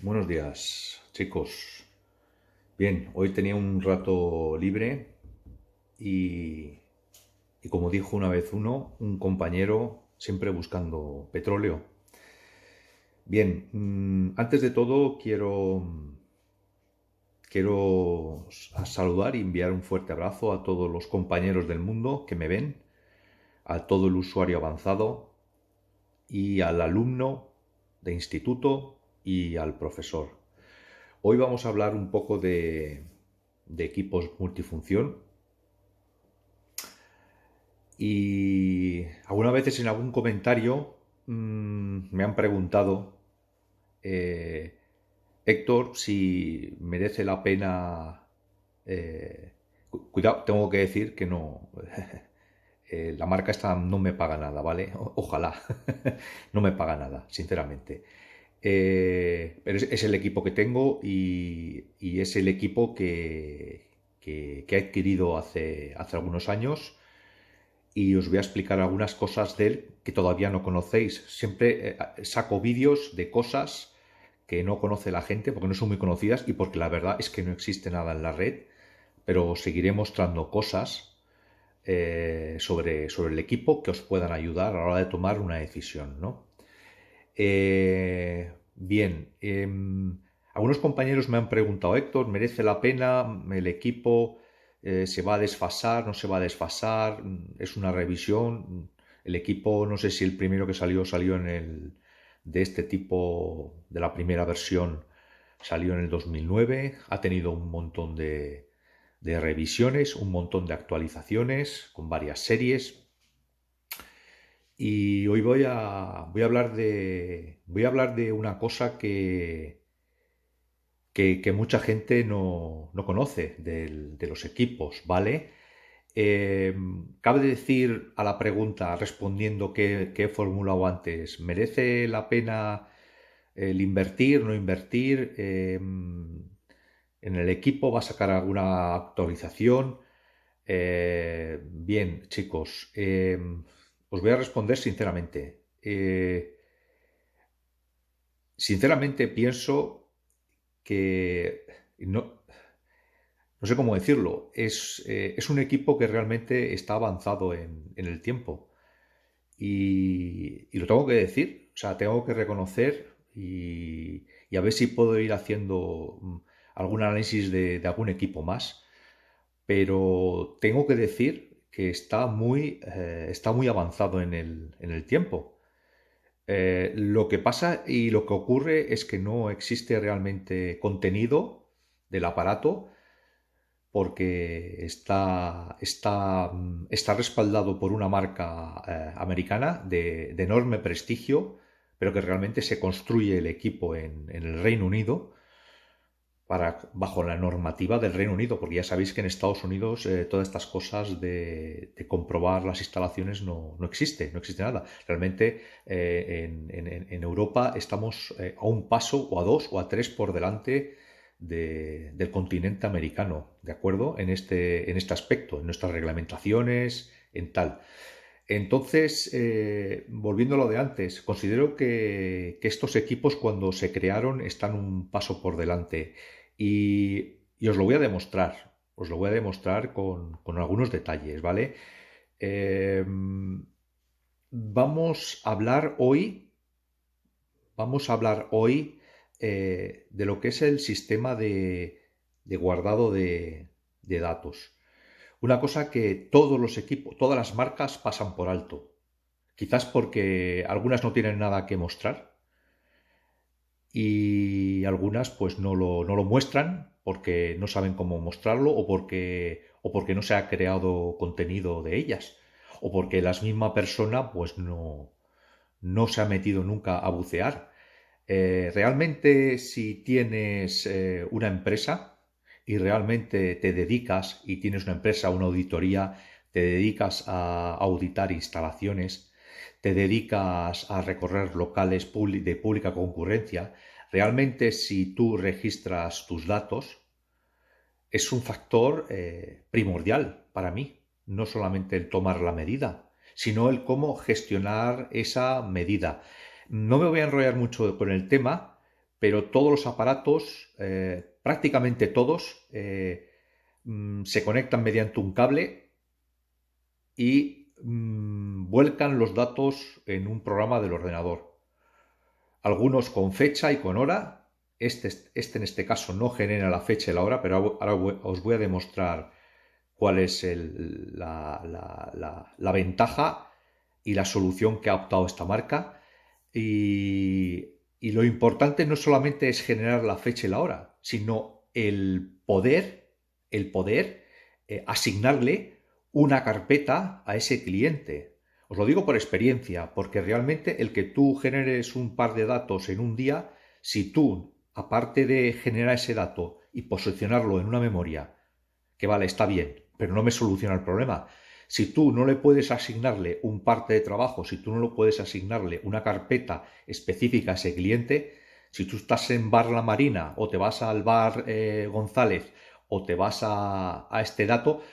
Buenos días, chicos. Bien, hoy tenía un rato libre y, y como dijo una vez un compañero, siempre buscando petróleo. Bien, antes de todo quiero saludar y enviar un fuerte abrazo a todos los compañeros del mundo que me ven, a todo el usuario avanzado y al alumno de instituto y al profesor. Hoy vamos a hablar un poco de equipos multifunción y algunas veces en algún comentario me han preguntado, eh, Héctor, si merece la pena... cuidado, tengo que decir que no... la marca esta no me paga nada, ¿vale? Ojalá. No me paga nada, sinceramente. Pero es el equipo que tengo y es el equipo que he adquirido hace algunos años y os voy a explicar algunas cosas de él que todavía no conocéis. Siempre saco vídeos de cosas que no conoce la gente porque no son muy conocidas y porque la verdad es que no existe nada en la red, pero os seguiré mostrando cosas sobre el equipo que os puedan ayudar a la hora de tomar una decisión, ¿no? Bien, algunos compañeros me han preguntado, Héctor, ¿merece la pena el equipo? ¿Se va a desfasar? ¿No se va a desfasar? ¿Es una revisión? El equipo, no sé si el primero que salió de este tipo, de la primera versión, salió en el 2009. Ha tenido un montón de revisiones, un montón de actualizaciones con varias series. Y hoy voy a hablar de una cosa que mucha gente no conoce de los equipos, ¿vale? Cabe decir a la pregunta, respondiendo que he formulado antes, ¿merece la pena el invertir, no invertir? ¿En el equipo va a sacar alguna actualización? Bien, chicos, os voy a responder sinceramente. Sinceramente pienso que no sé cómo decirlo. Es un equipo que realmente está avanzado en el tiempo. Y lo tengo que decir. O sea, tengo que reconocer y a ver si puedo ir haciendo algún análisis de algún equipo más. Pero tengo que decir que está muy avanzado en el tiempo. Lo que pasa y lo que ocurre es que no existe realmente contenido del aparato porque está respaldado por una marca americana de enorme prestigio, pero que realmente se construye el equipo en el Reino Unido bajo la normativa del Reino Unido, porque ya sabéis que en Estados Unidos todas estas cosas de comprobar las instalaciones no existe nada. Realmente en Europa estamos a un paso o a dos o a tres por delante del continente americano, ¿de acuerdo? En este aspecto, en nuestras reglamentaciones, en tal. Entonces, volviendo a lo de antes, considero que estos equipos cuando se crearon están un paso por delante y os lo voy a demostrar, os lo voy a demostrar con algunos detalles, ¿vale? Eh, vamos a hablar hoy, vamos a hablar hoy de lo que es el sistema de guardado de datos. Una cosa que todos los equipos, todas las marcas pasan por alto. Quizás porque algunas no tienen nada que mostrar y algunas pues no lo muestran porque no saben cómo mostrarlo o porque no se ha creado contenido de ellas o porque la misma persona pues no se ha metido nunca a bucear. Realmente si tienes una empresa y realmente te dedicas y tienes una empresa, una auditoría, te dedicas a auditar instalaciones, te dedicas a recorrer locales de pública concurrencia, realmente si tú registras tus datos, es un factor primordial para mí. No solamente el tomar la medida, sino el cómo gestionar esa medida. No me voy a enrollar mucho con el tema, pero todos los aparatos, prácticamente todos, se conectan mediante un cable y vuelcan los datos en un programa del ordenador. Algunos con fecha y con hora. Este en este caso no genera la fecha y la hora, pero ahora os voy a demostrar cuál es la ventaja y la solución que ha optado esta marca. Y lo importante no solamente es generar la fecha y la hora, sino el poder asignarle una carpeta a ese cliente. Os lo digo por experiencia, porque realmente el que tú generes un par de datos en un día, si tú, aparte de generar ese dato y posicionarlo en una memoria, que vale, está bien, pero no me soluciona el problema. Si tú no le puedes asignarle un parte de trabajo, si tú no lo puedes asignarle una carpeta específica a ese cliente, si tú estás en Bar La Marina o te vas al Bar González o te vas a este dato,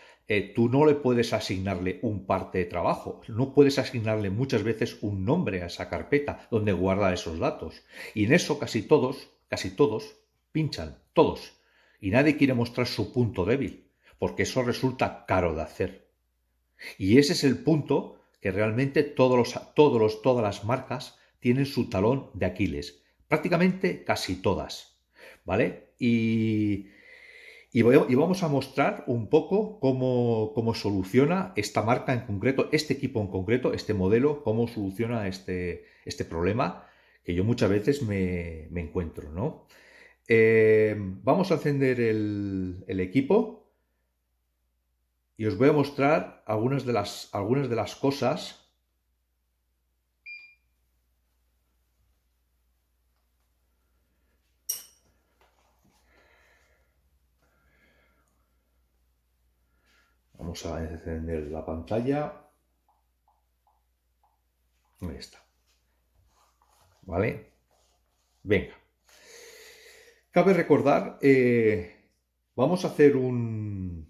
tú no le puedes asignarle un parte de trabajo, no puedes asignarle muchas veces un nombre a esa carpeta donde guarda esos datos. Y en eso casi todos pinchan, todos. Y nadie quiere mostrar su punto débil, porque eso resulta caro de hacer. Y ese es el punto que realmente todas las marcas tienen su talón de Aquiles. Prácticamente casi todas. ¿Vale? Y vamos a mostrar un poco cómo soluciona esta marca en concreto, este equipo en concreto, este modelo, cómo soluciona este problema que yo muchas veces me encuentro, ¿no? Vamos a encender el equipo y os voy a mostrar algunas de las cosas. Vamos a encender la pantalla. Ahí está. ¿Vale? Venga. Cabe recordar, vamos a hacer un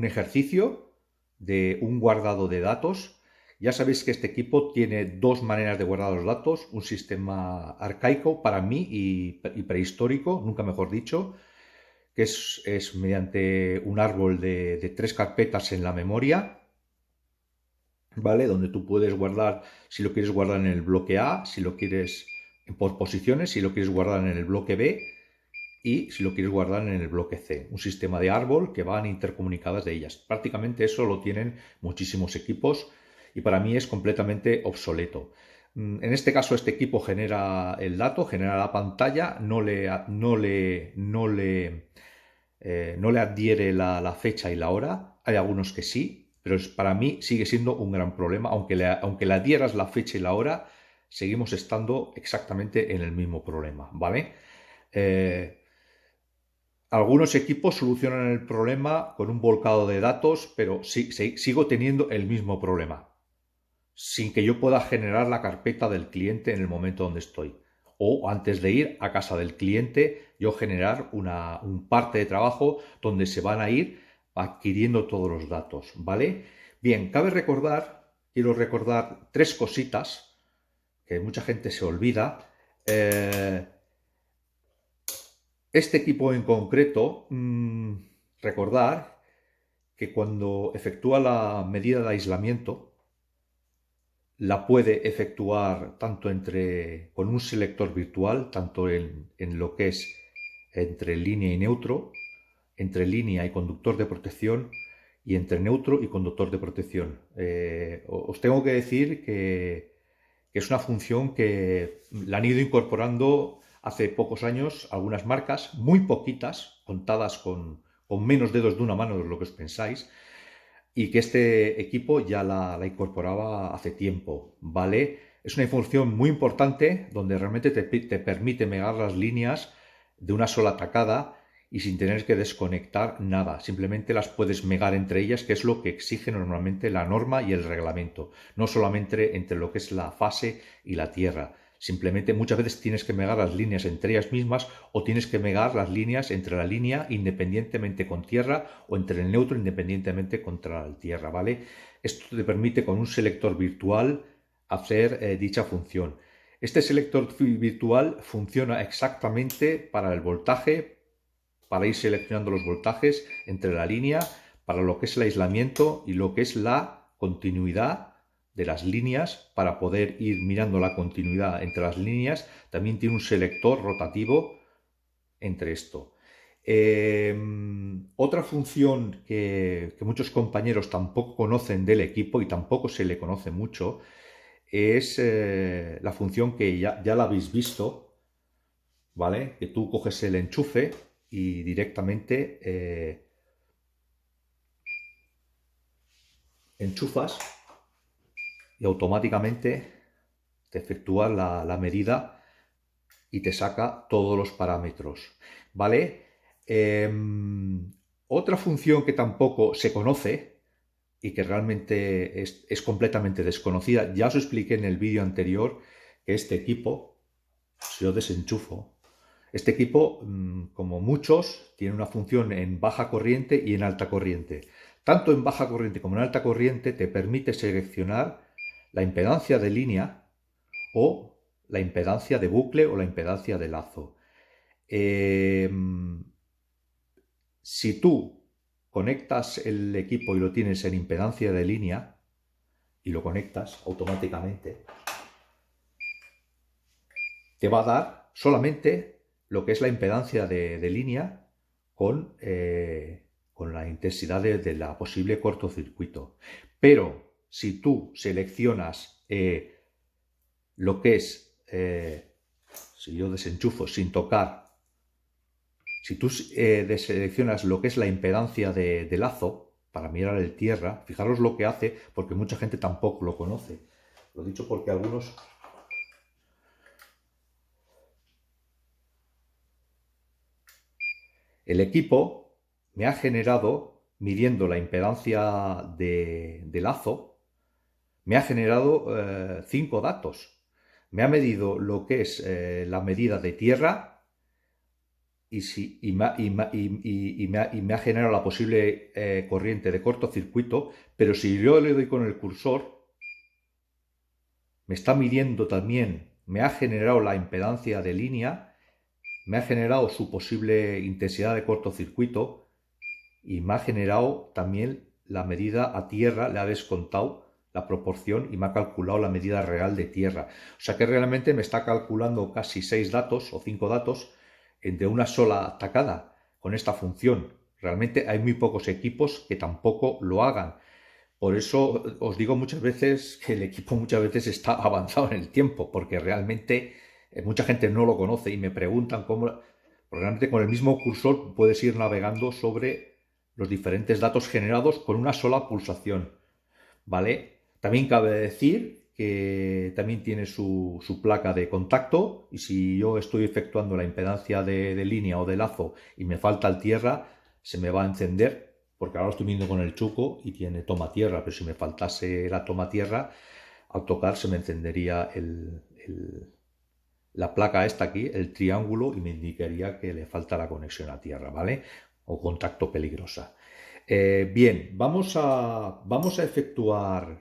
ejercicio de un guardado de datos. Ya sabéis que este equipo tiene dos maneras de guardar los datos, un sistema arcaico para mí y prehistórico, nunca mejor dicho, que es mediante un árbol de tres carpetas en la memoria, ¿vale? Donde tú puedes guardar, si lo quieres guardar en el bloque A, si lo quieres por posiciones, si lo quieres guardar en el bloque B y si lo quieres guardar en el bloque C. Un sistema de árbol que van intercomunicadas de ellas. Prácticamente eso lo tienen muchísimos equipos y para mí es completamente obsoleto. En este caso, este equipo genera el dato, genera la pantalla, no le adhiere la fecha y la hora. Hay algunos que sí, pero para mí sigue siendo un gran problema. Aunque le adhieras la fecha y la hora, seguimos estando exactamente en el mismo problema, ¿vale? Algunos equipos solucionan el problema con un volcado de datos, pero sigo teniendo el mismo problema, sin que yo pueda generar la carpeta del cliente en el momento donde estoy. O antes de ir a casa del cliente, yo generar un parte de trabajo donde se van a ir adquiriendo todos los datos, ¿vale? Bien, quiero recordar tres cositas que mucha gente se olvida. Este equipo en concreto, recordar que cuando efectúa la medida de aislamiento, la puede efectuar tanto con un selector virtual, tanto en lo que es entre línea y neutro, entre línea y conductor de protección y entre neutro y conductor de protección. Os tengo que decir que es una función que la han ido incorporando hace pocos años algunas marcas, muy poquitas, contadas con menos dedos de una mano de lo que os pensáis, y que este equipo ya la incorporaba hace tiempo, ¿vale? Es una función muy importante donde realmente te permite megar las líneas de una sola tacada y sin tener que desconectar nada. Simplemente las puedes megar entre ellas, que es lo que exige normalmente la norma y el reglamento. No solamente entre lo que es la fase y la tierra. Simplemente muchas veces tienes que megar las líneas entre ellas mismas o tienes que megar las líneas entre la línea independientemente con tierra o entre el neutro independientemente contra la tierra, ¿vale? Esto te permite con un selector virtual hacer dicha función. Este selector virtual funciona exactamente para el voltaje, para ir seleccionando los voltajes entre la línea, para lo que es el aislamiento y lo que es la continuidad de las líneas, para poder ir mirando la continuidad entre las líneas. También tiene un selector rotativo entre esto. Otra función que muchos compañeros tampoco conocen del equipo y tampoco se le conoce mucho es la función que ya la habéis visto, ¿vale? Que tú coges el enchufe y directamente enchufas y automáticamente te efectúa la medida y te saca todos los parámetros, ¿vale? Otra función que tampoco se conoce y que realmente es completamente desconocida, ya os expliqué en el vídeo anterior que este equipo, si yo desenchufo, este equipo, como muchos, tiene una función en baja corriente y en alta corriente. Tanto en baja corriente como en alta corriente te permite seleccionar la impedancia de línea o la impedancia de bucle o la impedancia de lazo. Si tú conectas el equipo y lo tienes en impedancia de línea y lo conectas automáticamente, te va a dar solamente lo que es la impedancia de línea con la intensidad de la posible cortocircuito. Pero si tú seleccionas lo que es, si yo desenchufo sin tocar, si tú seleccionas lo que es la impedancia de lazo para mirar el tierra, fijaros lo que hace, porque mucha gente tampoco lo conoce. Lo he dicho porque algunos... El equipo me ha generado, midiendo la impedancia de lazo, me ha generado 5 datos. Me ha medido lo que es la medida de tierra y me ha generado la posible corriente de cortocircuito, pero si yo le doy con el cursor, me está midiendo también, me ha generado la impedancia de línea, me ha generado su posible intensidad de cortocircuito y me ha generado también la medida a tierra, le ha descontado la proporción y me ha calculado la medida real de tierra. O sea que realmente me está calculando casi 6 datos o 5 datos de una sola tacada con esta función. Realmente hay muy pocos equipos que tampoco lo hagan. Por eso os digo muchas veces que el equipo muchas veces está avanzado en el tiempo, porque realmente mucha gente no lo conoce y me preguntan cómo... Realmente con el mismo cursor puedes ir navegando sobre los diferentes datos generados con una sola pulsación, ¿vale? También cabe decir que también tiene su placa de contacto y si yo estoy efectuando la impedancia de línea o de lazo y me falta el tierra, se me va a encender, porque ahora lo estoy viendo con el chuco y tiene toma tierra, pero si me faltase la toma tierra, al tocar se me encendería la placa esta aquí, el triángulo, y me indicaría que le falta la conexión a tierra, ¿vale? O contacto peligrosa. Bien, vamos a efectuar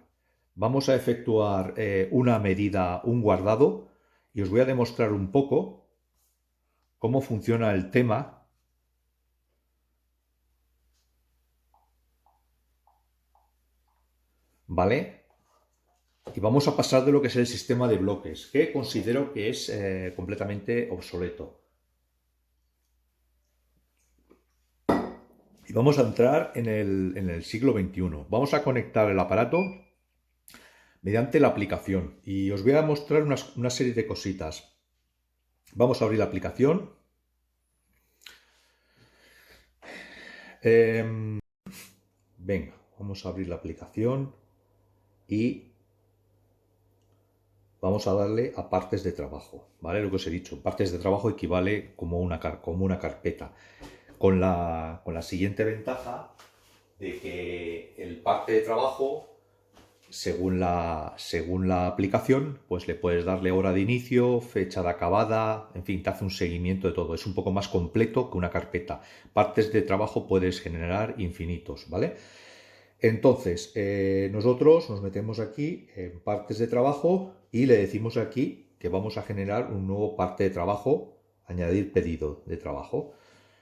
una medida, un guardado, y os voy a demostrar un poco cómo funciona el tema. ¿Vale? Y vamos a pasar de lo que es el sistema de bloques, que considero que es completamente obsoleto. Y vamos a entrar en el siglo XXI. Vamos a conectar el aparato mediante la aplicación. Y os voy a mostrar una serie de cositas. Vamos a abrir la aplicación. Venga, vamos a abrir la aplicación y vamos a darle a partes de trabajo, ¿vale? Lo que os he dicho, partes de trabajo equivale como una carpeta, con la siguiente ventaja de que el parte de trabajo, según la aplicación, pues le puedes darle hora de inicio, fecha de acabada, en fin, te hace un seguimiento de todo. Es un poco más completo que una carpeta. Partes de trabajo puedes generar infinitos, ¿vale? Entonces, nosotros nos metemos aquí en partes de trabajo y le decimos aquí que vamos a generar un nuevo parte de trabajo, añadir pedido de trabajo.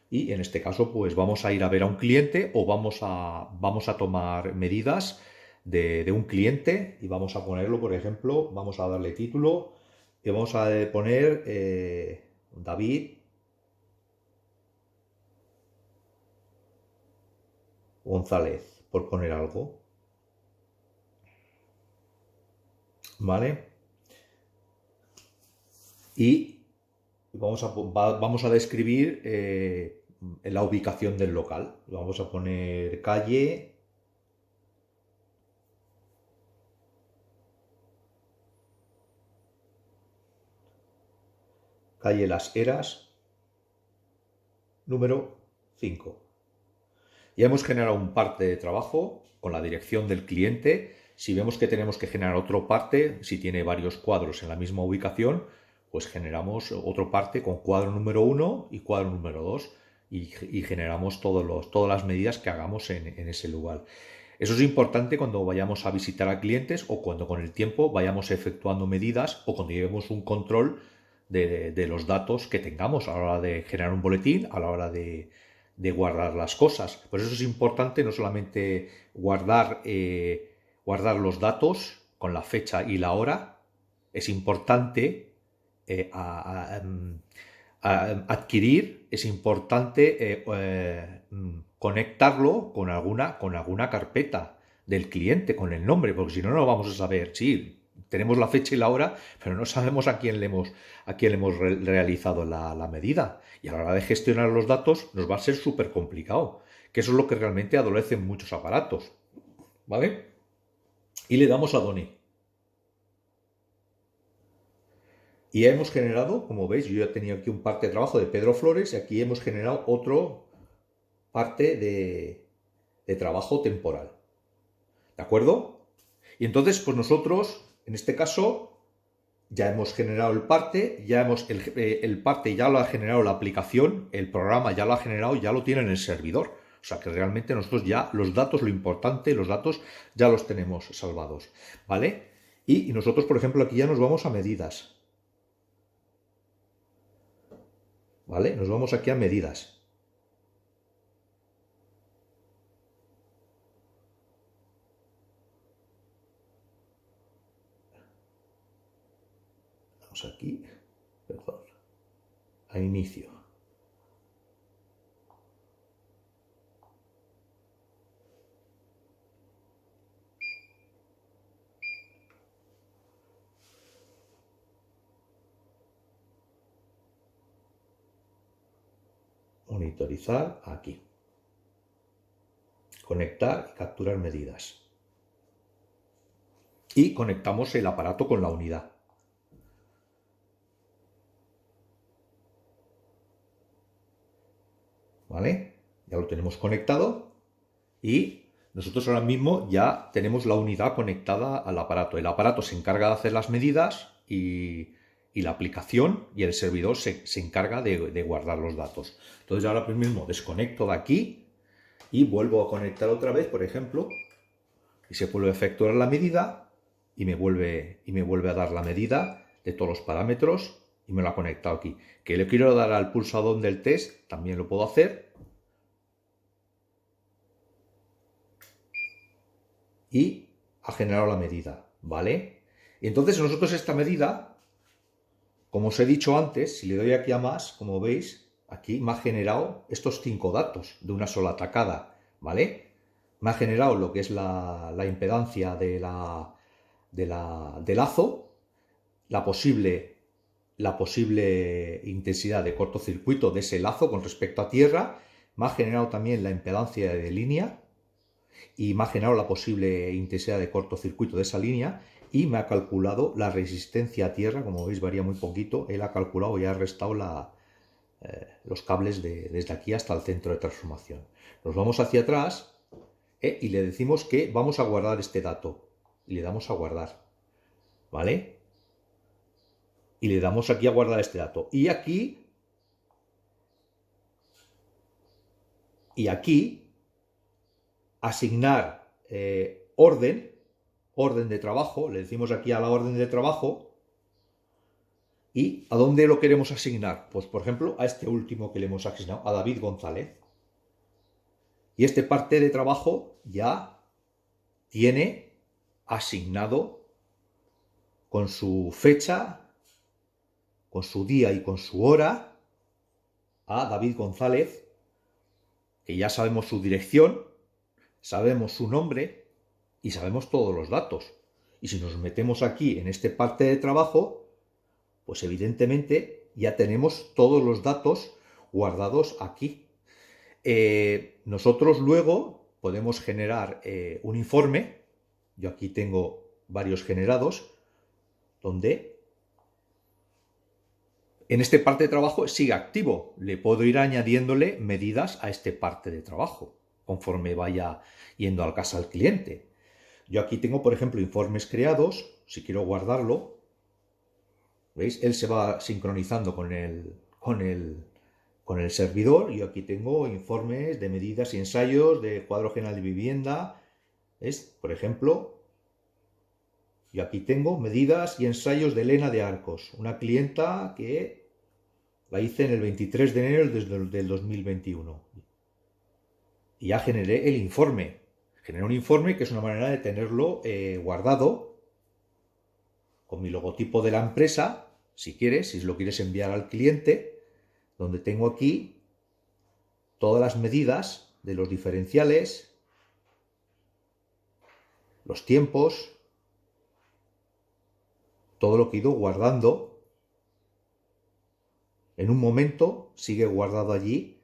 Y en este caso, pues vamos a ir a ver a un cliente o vamos a tomar medidas de un cliente y vamos a ponerlo, por ejemplo, vamos a darle título y vamos a poner David González, por poner algo, ¿vale? Y vamos a describir la ubicación del local. Vamos a poner calle Las Heras, número 5. Ya hemos generado un parte de trabajo con la dirección del cliente. Si vemos que tenemos que generar otro parte, si tiene varios cuadros en la misma ubicación, pues generamos otro parte con cuadro número 1 y cuadro número 2 y generamos todas las medidas que hagamos en ese lugar. Eso es importante cuando vayamos a visitar a clientes o cuando con el tiempo vayamos efectuando medidas o cuando llevemos un control de los datos que tengamos a la hora de generar un boletín, a la hora de guardar las cosas. Por eso es importante no solamente guardar los datos con la fecha y la hora, es importante adquirir, es importante conectarlo con alguna carpeta del cliente, con el nombre, porque si no, no lo vamos a saber. Sí, tenemos la fecha y la hora, pero no sabemos a quién le hemos realizado la medida. Y a la hora de gestionar los datos nos va a ser súper complicado, que eso es lo que realmente adolecen muchos aparatos. ¿Vale? Y le damos a Done. Y ya hemos generado, como veis, yo ya tenía aquí un parte de trabajo de Pedro Flores y aquí hemos generado otro parte de trabajo temporal. ¿De acuerdo? Y entonces, pues nosotros, en este caso, ya hemos generado el parte, el parte ya lo ha generado la aplicación, el programa ya lo ha generado, ya lo tiene en el servidor. O sea que realmente nosotros ya los datos, lo importante, los datos ya los tenemos salvados. ¿Vale? Y nosotros, por ejemplo, aquí ya nos vamos a medidas. ¿Vale? Nos vamos aquí a medidas. Vamos aquí, perdón, a inicio. Monitorizar aquí. Conectar y capturar medidas. Y conectamos el aparato con la unidad. ¿Vale? Ya lo tenemos conectado y nosotros ahora mismo ya tenemos la unidad conectada al aparato. El aparato se encarga de hacer las medidas y la aplicación y el servidor se encarga de guardar los datos. Entonces ahora mismo desconecto de aquí y vuelvo a conectar otra vez, por ejemplo, y se vuelve a efectuar la medida y me vuelve a dar la medida de todos los parámetros y me lo ha conectado aquí. Que le quiero dar al pulsador del test, también lo puedo hacer. Y ha generado la medida, ¿vale? Y entonces nosotros esta medida, como os he dicho antes, si le doy aquí a más, como veis, aquí me ha generado estos 5 datos de una sola tacada, ¿vale? Me ha generado lo que es la impedancia del lazo, la posible intensidad de cortocircuito de ese lazo con respecto a tierra, me ha generado también la impedancia de línea y me ha generado la posible intensidad de cortocircuito de esa línea y me ha calculado la resistencia a tierra, como veis varía muy poquito, él ha calculado y ha restado los cables desde aquí hasta el centro de transformación. Nos vamos hacia atrás y le decimos que vamos a guardar este dato y le damos a guardar, ¿vale? Y le damos aquí a guardar este dato. Y aquí asignar orden de trabajo, le decimos aquí a la orden de trabajo ¿Y a dónde lo queremos asignar? Pues por ejemplo a este último que le hemos asignado, a David González. Y este parte de trabajo ya tiene asignado con su fecha, con su día y con su hora a David González, que ya sabemos su dirección, sabemos su nombre y sabemos todos los datos. Y si nos metemos aquí en este parte de trabajo, pues evidentemente ya tenemos todos los datos guardados aquí. Nosotros luego podemos generar un informe. Yo aquí tengo varios generados donde en este parte de trabajo sigue activo. Le puedo ir añadiéndole medidas a este parte de trabajo conforme vaya yendo al casa al cliente. Yo aquí tengo, por ejemplo, informes creados. Si quiero guardarlo, ¿veis? Él se va sincronizando con el servidor. Yo aquí tengo informes de medidas y ensayos de cuadro general de vivienda. ¿Ves? Por ejemplo, yo aquí tengo medidas y ensayos de Elena de Arcos, una clienta que la hice en el 23 de enero del 2021. Y ya generé el informe. Generé un informe que es una manera de tenerlo guardado con mi logotipo de la empresa, si quieres, si lo quieres enviar al cliente, donde tengo aquí todas las medidas de los diferenciales, los tiempos, todo lo que he ido guardando. En un momento sigue guardado allí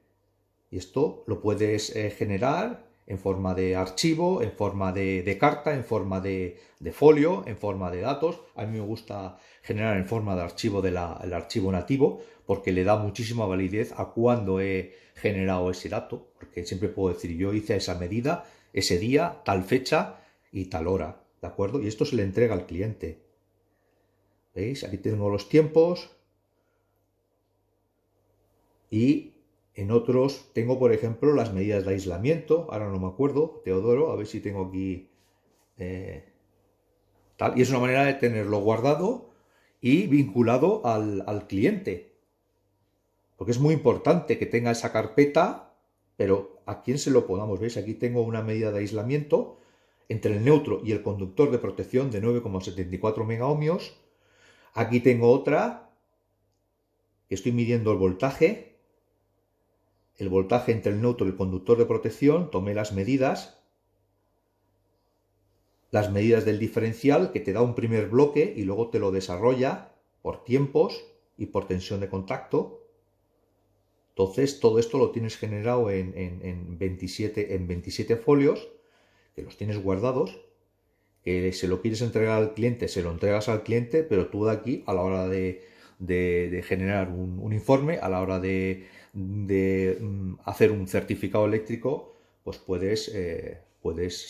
y esto lo puedes generar en forma de archivo, en forma de carta, en forma de folio, en forma de datos. A mí me gusta generar en forma de archivo el archivo nativo porque le da muchísima validez a cuando he generado ese dato, porque siempre puedo decir yo hice esa medida, ese día, tal fecha y tal hora, ¿de acuerdo? Y esto se le entrega al cliente. ¿Veis? Aquí tengo los tiempos y en otros tengo, por ejemplo, las medidas de aislamiento. Ahora no me acuerdo, Teodoro, a ver si tengo aquí tal. Y es una manera de tenerlo guardado y vinculado al cliente. Porque es muy importante que tenga esa carpeta, pero a quién se lo podamos. ¿Veis? Aquí tengo una medida de aislamiento entre el neutro y el conductor de protección de 9,74 megaohmios. Aquí tengo otra que estoy midiendo el voltaje entre el neutro y el conductor de protección. Tomé las medidas del diferencial que te da un primer bloque y luego te lo desarrolla por tiempos y por tensión de contacto. Entonces todo esto lo tienes generado en 27 folios, que los tienes guardados, que se lo quieres entregar al cliente, se lo entregas al cliente, pero tú de aquí, a la hora de generar un informe, a la hora de hacer un certificado eléctrico, pues puedes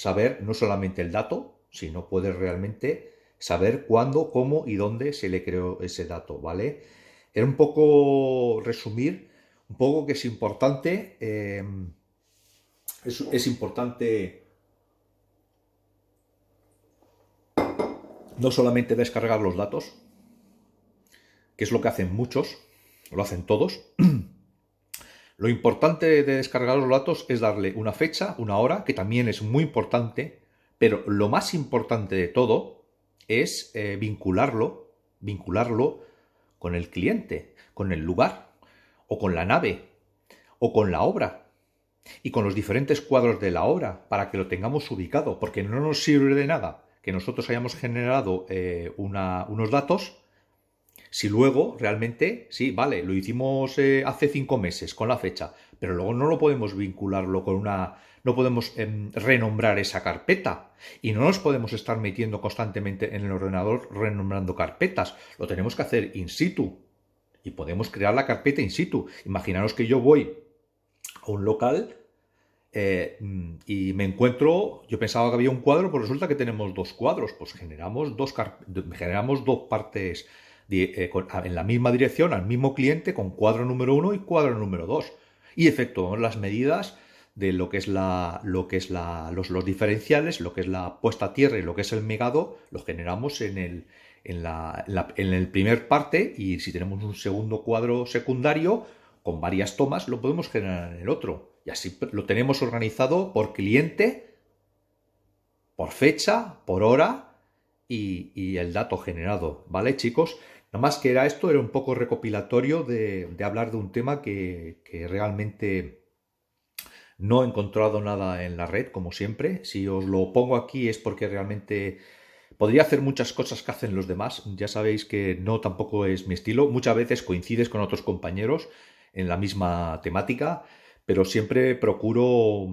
saber no solamente el dato, sino puedes realmente saber cuándo, cómo y dónde se le creó ese dato, ¿vale? Era un poco resumir, un poco que es importante, es importante no solamente descargar los datos, que es lo que hacen muchos, lo hacen todos. Lo importante de descargar los datos es darle una fecha, una hora, que también es muy importante, pero lo más importante de todo es vincularlo con el cliente, con el lugar, o con la nave, o con la obra, y con los diferentes cuadros de la obra, para que lo tengamos ubicado, porque no nos sirve de nada que nosotros hayamos generado unos datos si luego realmente, sí, vale, lo hicimos hace 5 meses con la fecha, pero luego no lo podemos vincularlo con no podemos renombrar esa carpeta y no nos podemos estar metiendo constantemente en el ordenador renombrando carpetas. Lo tenemos que hacer in situ y podemos crear la carpeta in situ. Imaginaros que yo voy a un local y me encuentro, yo pensaba que había un cuadro, pues resulta que tenemos 2 cuadros, pues generamos dos partes en la misma dirección, al mismo cliente, con cuadro número 1 y cuadro número 2. Y efectuamos las medidas de lo que es los diferenciales, lo que es la puesta a tierra y lo que es el megado, lo generamos en en el primer parte, y si tenemos un segundo cuadro secundario con varias tomas, lo podemos generar en el otro. Y así lo tenemos organizado por cliente, por fecha, por hora y el dato generado, ¿vale, chicos? Nada más que era un poco recopilatorio de hablar de un tema que realmente no he encontrado nada en la red, como siempre. Si os lo pongo aquí es porque realmente podría hacer muchas cosas que hacen los demás. Ya sabéis que no tampoco es mi estilo. Muchas veces coincides con otros compañeros en la misma temática, pero siempre procuro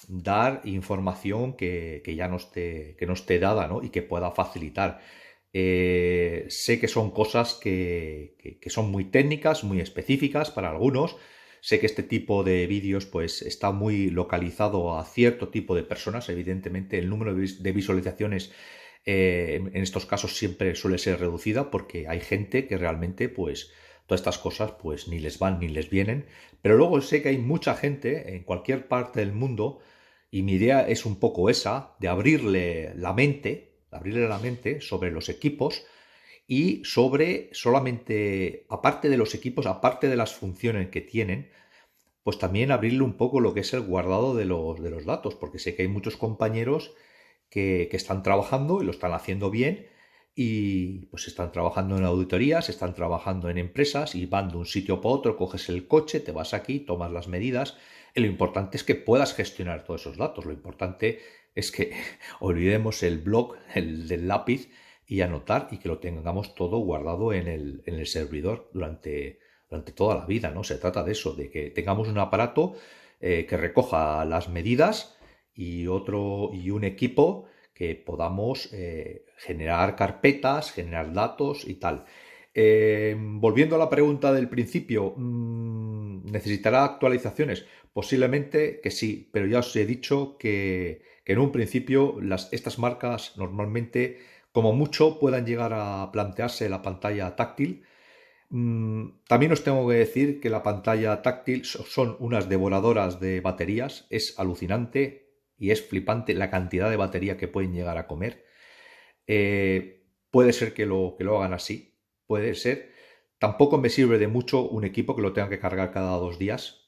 dar información que ya que no esté dada, ¿no? Y que pueda facilitar. Sé que son cosas que son muy técnicas, muy específicas para algunos. Sé que este tipo de vídeos pues está muy localizado a cierto tipo de personas. Evidentemente el número de visualizaciones en estos casos siempre suele ser reducida porque hay gente que realmente pues todas estas cosas pues ni les van ni les vienen. Pero luego sé que hay mucha gente en cualquier parte del mundo y mi idea es un poco esa, de abrirle la mente sobre los equipos y sobre solamente, aparte de los equipos, aparte de las funciones que tienen, pues también abrirle un poco lo que es el guardado de los datos, porque sé que hay muchos compañeros que están trabajando y lo están haciendo bien y pues están trabajando en auditorías, están trabajando en empresas y van de un sitio para otro, coges el coche, te vas aquí, tomas las medidas y lo importante es que puedas gestionar todos esos datos, lo importante es que olvidemos el blog, el del lápiz y anotar y que lo tengamos todo guardado en el servidor durante toda la vida, ¿no? Se trata de eso, de que tengamos un aparato que recoja las medidas y un equipo que podamos generar carpetas, generar datos y tal. Volviendo a la pregunta del principio, ¿necesitará actualizaciones? Posiblemente que sí, pero ya os he dicho que en un principio estas marcas normalmente, como mucho, puedan llegar a plantearse la pantalla táctil. También os tengo que decir que la pantalla táctil son unas devoradoras de baterías. Es alucinante y es flipante la cantidad de batería que pueden llegar a comer. Puede ser que que lo hagan así, puede ser. Tampoco me sirve de mucho un equipo que lo tenga que cargar cada 2 días.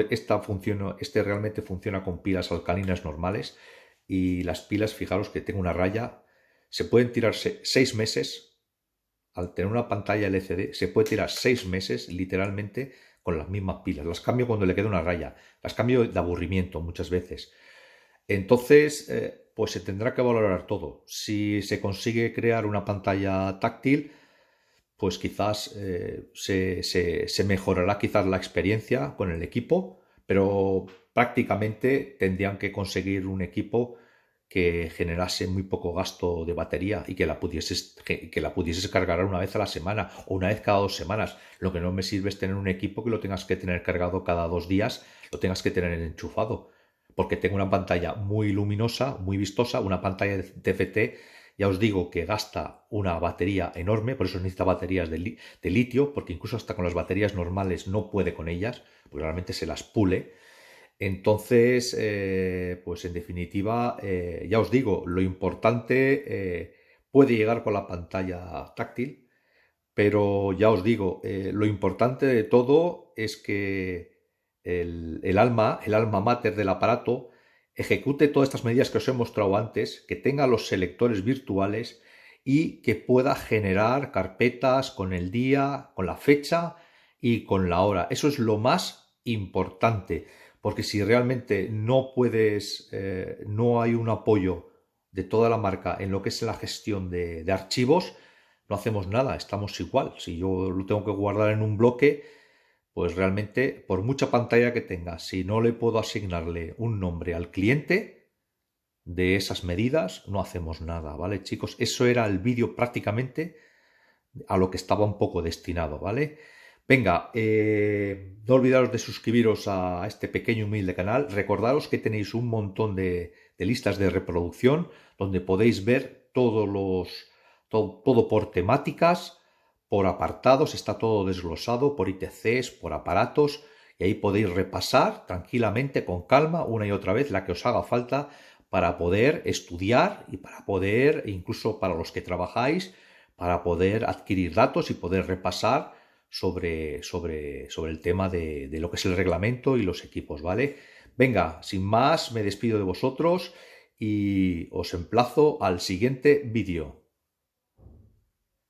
Este realmente funciona con pilas alcalinas normales y las pilas, fijaros que tengo una raya, se pueden tirarse 6 meses. Al tener una pantalla LCD se puede tirar 6 meses literalmente con las mismas pilas. Las cambio cuando le queda una raya, las cambio de aburrimiento muchas veces. Entonces, pues se tendrá que valorar todo. Si se consigue crear una pantalla táctil, pues quizás se mejorará quizás la experiencia con el equipo, pero prácticamente tendrían que conseguir un equipo que generase muy poco gasto de batería y que la pudieses cargar una vez a la semana o una vez cada 2 semanas. Lo que no me sirve es tener un equipo que lo tengas que tener cargado cada 2 días, lo tengas que tener enchufado, porque tengo una pantalla muy luminosa, muy vistosa, una pantalla de TFT. Ya os digo que gasta una batería enorme, por eso necesita baterías de litio, porque incluso hasta con las baterías normales no puede con ellas, porque realmente se las pule. Entonces, pues en definitiva, ya os digo, lo importante puede llegar con la pantalla táctil, pero ya os digo, lo importante de todo es que el alma mater del aparato ejecute todas estas medidas que os he mostrado antes, que tenga los selectores virtuales y que pueda generar carpetas con el día, con la fecha y con la hora. Eso es lo más importante, porque si realmente no puedes, no hay un apoyo de toda la marca en lo que es la gestión de archivos, no hacemos nada, estamos igual. Si yo lo tengo que guardar en un bloque, pues realmente, por mucha pantalla que tenga, si no le puedo asignarle un nombre al cliente de esas medidas, no hacemos nada, ¿vale, chicos? Eso era el vídeo prácticamente a lo que estaba un poco destinado, ¿vale? Venga, no olvidaros de suscribiros a este pequeño humilde canal. Recordaros que tenéis un montón de listas de reproducción donde podéis ver todo por temáticas, por apartados, está todo desglosado, por ITCs, por aparatos, y ahí podéis repasar tranquilamente, con calma, una y otra vez, la que os haga falta para poder estudiar y para poder, incluso para los que trabajáis, para poder adquirir datos y poder repasar sobre el tema de lo que es el reglamento y los equipos, ¿vale? Venga, sin más, me despido de vosotros y os emplazo al siguiente vídeo.